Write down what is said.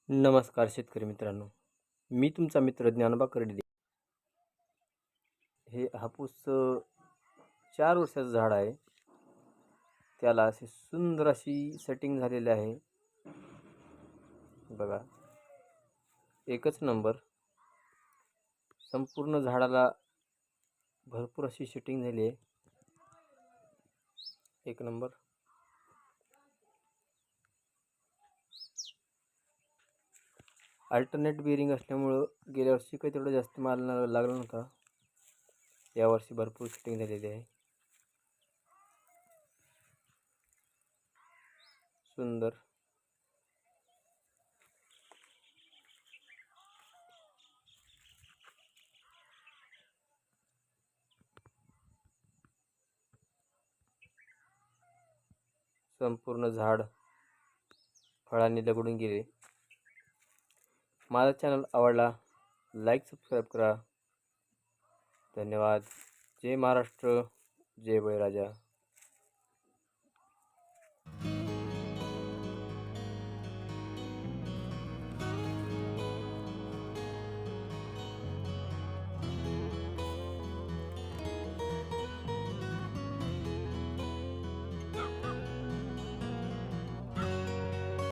नमस्कार शेतकरी मित्रांनो, मी तुमचा मित्र ज्ञानोबा कर्डिले. हे हापूस 4 वर्षाचं झाड आहे. त्याला अशी सुंदर अशी सेटिंग झालेली आहे. बघा, एकच नंबर. संपूर्ण झाडाला भरपूर अशी सेटिंग झाली आहे. एक नंबर. अल्टरनेट बेरिंग असल्यामुळं गेल्या वर्षी काही तेवढं जास्त माल लागला नव्हता. यावर्षी भरपूर सेटिंग झालेली आहे. सुंदर. संपूर्ण झाड फळांनी लगडून गेले. माझा चॅनल आवडला, लाईक सबस्क्राईब करा. धन्यवाद. जय महाराष्ट्र, जय बळीराजा.